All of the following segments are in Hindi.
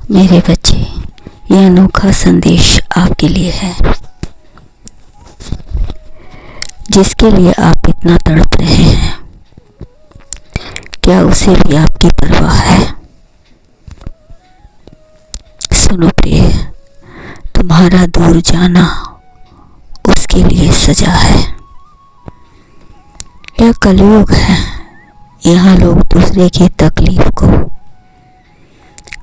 मेरे बच्चे, यह अनोखा संदेश आपके लिए है, जिसके लिए आप इतना तड़प रहे हैं। क्या उसे भी आपकी परवाह है? सुनो प्रिय, तुम्हारा दूर जाना उसके लिए सजा है। यह कलयुग है। यहाँ लोग दूसरे की तकलीफ को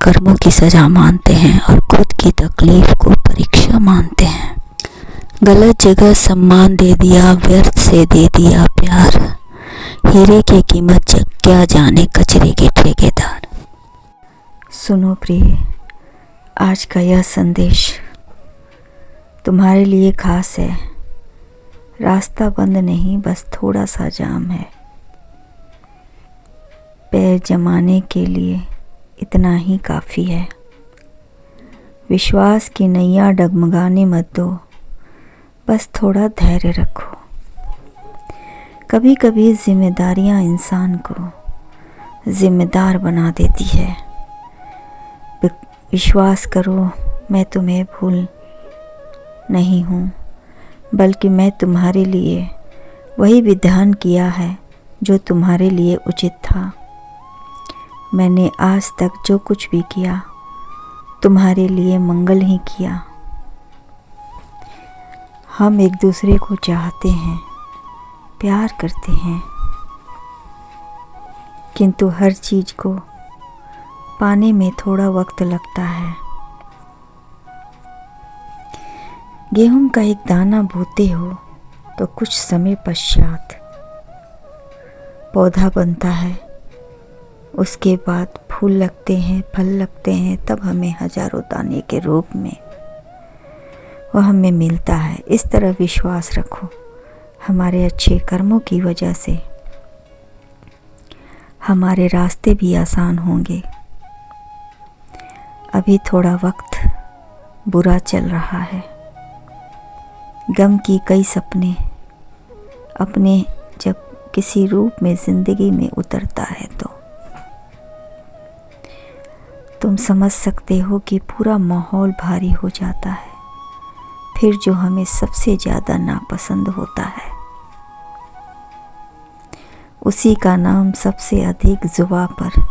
कर्मों की सजा मानते हैं और खुद की तकलीफ को परीक्षा मानते हैं। गलत जगह सम्मान दे दिया, व्यर्थ से दे दिया प्यार। हीरे की कीमत क्या जाने कचरे के ठेकेदार। सुनो प्रिय, आज का यह संदेश तुम्हारे लिए खास है। रास्ता बंद नहीं, बस थोड़ा सा जाम है। पैर जमाने के लिए इतना ही काफ़ी है। विश्वास की नैया डगमगाने मत दो, बस थोड़ा धैर्य रखो। कभी कभी जिम्मेदारियां इंसान को जिम्मेदार बना देती है। विश्वास करो, मैं तुम्हें भूल नहीं हूँ, बल्कि मैं तुम्हारे लिए वही विधान किया है जो तुम्हारे लिए उचित था। मैंने आज तक जो कुछ भी किया तुम्हारे लिए मंगल ही किया। हम एक दूसरे को चाहते हैं, प्यार करते हैं, किंतु हर चीज़ को पाने में थोड़ा वक्त लगता है। गेहूं का एक दाना बोते हो तो कुछ समय पश्चात पौधा बनता है, उसके बाद फूल लगते हैं, फल लगते हैं, तब हमें हजारों दाने के रूप में वह हमें मिलता है। इस तरह विश्वास रखो, हमारे अच्छे कर्मों की वजह से हमारे रास्ते भी आसान होंगे। अभी थोड़ा वक्त बुरा चल रहा है। गम की कई सपने अपने जब किसी रूप में ज़िंदगी में उतरता है तो तुम समझ सकते हो कि पूरा माहौल भारी हो जाता है। फिर जो हमें सबसे ज़्यादा नापसंद होता है, उसी का नाम सबसे अधिक जुबां पर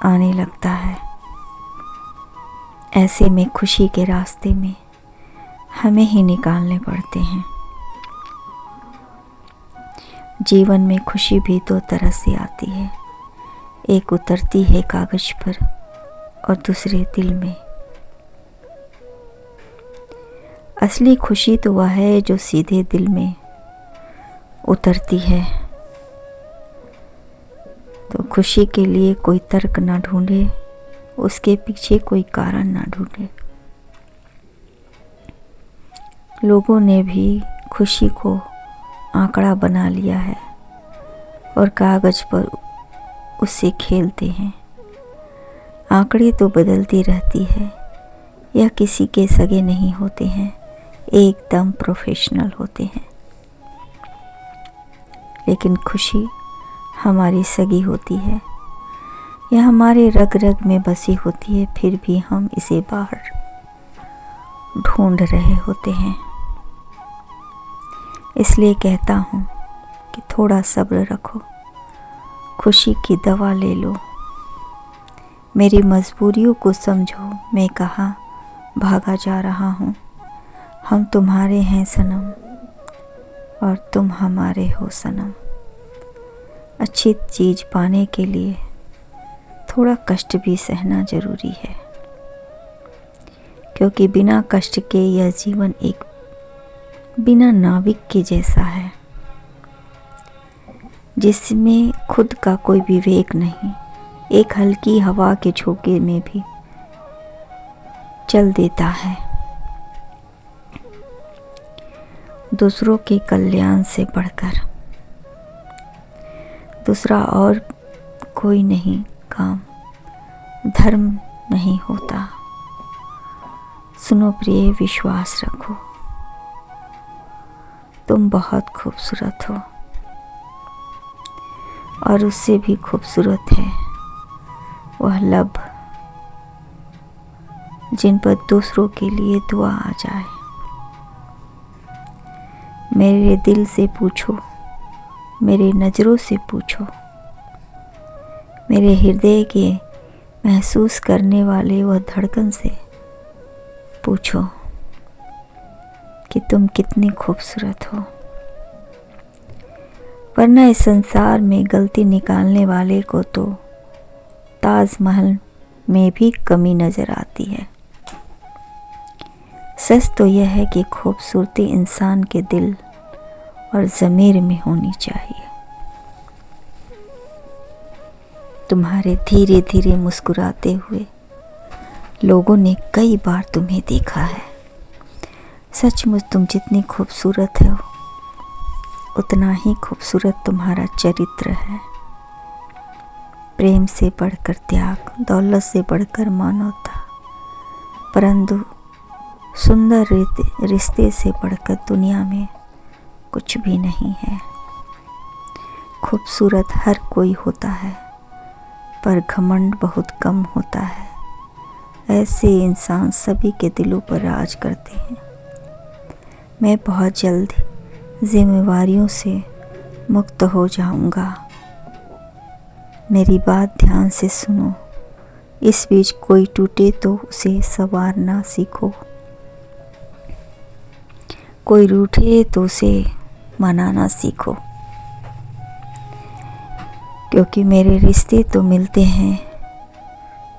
आने लगता है। ऐसे में खुशी के रास्ते में हमें ही निकालने पड़ते हैं। जीवन में खुशी भी दो तरह से आती है, एक उतरती है कागज पर और दूसरे दिल में। असली खुशी तो वह है जो सीधे दिल में उतरती है। तो खुशी के लिए कोई तर्क ना ढूंढे, उसके पीछे कोई कारण ना ढूंढे। लोगों ने भी खुशी को आंकड़ा बना लिया है और कागज पर उससे खेलते हैं। आंकड़े तो बदलती रहती है, यह किसी के सगे नहीं होते हैं, एकदम प्रोफेशनल होते हैं। लेकिन खुशी हमारी सगी होती है, यह हमारे रग रग में बसी होती है, फिर भी हम इसे बाहर ढूंढ रहे होते हैं। इसलिए कहता हूँ कि थोड़ा सब्र रखो, खुशी की दवा ले लो। मेरी मजबूरियों को समझो, मैं कहाँ भागा जा रहा हूँ। हम तुम्हारे हैं सनम और तुम हमारे हो सनम। अच्छी चीज़ पाने के लिए थोड़ा कष्ट भी सहना जरूरी है, क्योंकि बिना कष्ट के यह जीवन एक बिना नाविक के जैसा है, जिसमें खुद का कोई विवेक नहीं। एक हल्की हवा के झोंके में भी चल देता है। दूसरों के कल्याण से बढ़कर दूसरा और कोई नहीं काम, धर्म नहीं होता। सुनो प्रिय, विश्वास रखो, तुम बहुत खूबसूरत हो और उससे भी खूबसूरत है वह लब जिन पर दूसरों के लिए दुआ आ जाए। मेरे दिल से पूछो, मेरी नज़रों से पूछो, मेरे हृदय के महसूस करने वाले वह धड़कन से पूछो कि तुम कितनी खूबसूरत हो। वरना इस संसार में गलती निकालने वाले को तो ताजमहल में भी कमी नज़र आती है। सच तो यह है कि खूबसूरती इंसान के दिल और ज़मीर में होनी चाहिए। तुम्हारे धीरे धीरे मुस्कुराते हुए लोगों ने कई बार तुम्हें देखा है। सचमुच तुम जितनी खूबसूरत हो उतना ही खूबसूरत तुम्हारा चरित्र है। प्रेम से बढ़कर त्याग, दौलत से बढ़कर मानवता, परंतु सुंदर रिश्ते से बढ़कर दुनिया में कुछ भी नहीं है। खूबसूरत हर कोई होता है पर घमंड बहुत कम होता है। ऐसे इंसान सभी के दिलों पर राज करते हैं। मैं बहुत जल्द जिम्मेवारियों से मुक्त हो जाऊंगा। मेरी बात ध्यान से सुनो। इस बीच कोई टूटे तो उसे संवारना सीखो, कोई रूठे तो उसे मनाना सीखो, क्योंकि मेरे रिश्ते तो मिलते हैं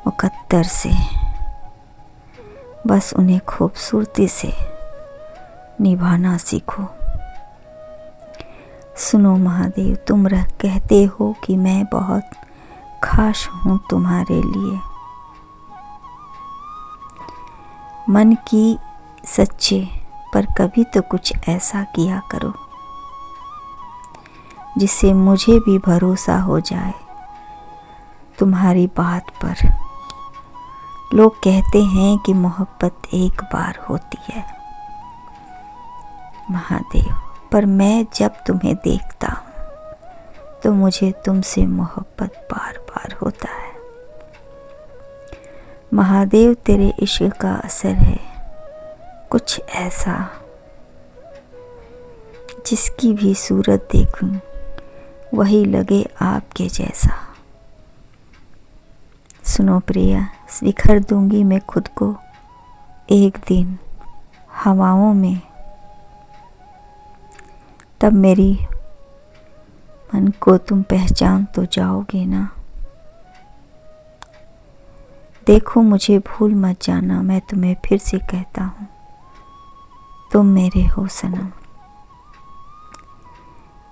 मुकद्दर से। बस उन्हें खूबसूरती से निभाना सीखो। सुनो महादेव, तुम कहते हो कि मैं बहुत खास हूँ तुम्हारे लिए। मन की सच्चे, पर कभी तो कुछ ऐसा किया करो जिससे मुझे भी भरोसा हो जाए तुम्हारी बात पर। लोग कहते हैं कि मोहब्बत एक बार होती है महादेव, पर मैं जब तुम्हें देखता हूँ तो मुझे तुमसे मोहब्बत बार बार होता है। महादेव, तेरे इश्क का असर है कुछ ऐसा जिसकी भी सूरत देखूं वही लगे आपके जैसा। सुनो प्रिया, बिखर दूंगी मैं खुद को एक दिन हवाओं में, तब मेरी मन को तुम पहचान तो जाओगे ना। देखो मुझे भूल मत जाना, मैं तुम्हें फिर से कहता हूँ, तुम मेरे हो सनम।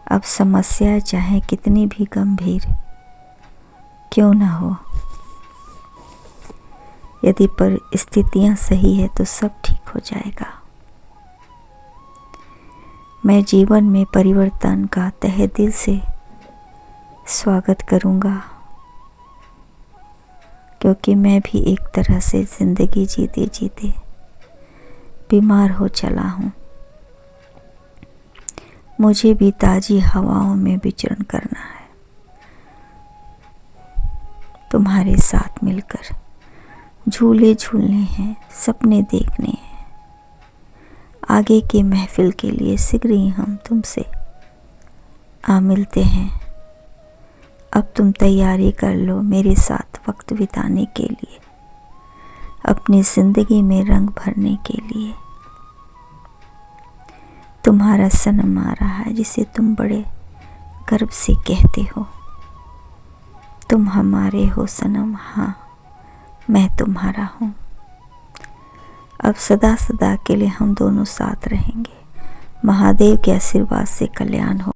अब समस्या चाहे कितनी भी गंभीर क्यों ना हो, यदि परिस्थितियां सही है तो सब ठीक हो जाएगा। मैं जीवन में परिवर्तन का तहे दिल से स्वागत करूंगा, क्योंकि मैं भी एक तरह से जिंदगी जीते जीते बीमार हो चला हूँ। मुझे भी ताज़ी हवाओं में विचरण करना है, तुम्हारे साथ मिलकर झूले झूलने हैं, सपने देखने हैं। आगे के महफिल के लिए शीघ्र ही हम तुमसे मिलते हैं। अब तुम तैयारी कर लो मेरे साथ वक्त बिताने के लिए, अपनी ज़िंदगी में रंग भरने के लिए। तुम्हारा सनम आ रहा है जिसे तुम बड़े गर्व से कहते हो। तुम हमारे हो सनम, हाँ मैं तुम्हारा हूँ। अब सदा सदा के लिए हम दोनों साथ रहेंगे। महादेव के आशीर्वाद से कल्याण हो।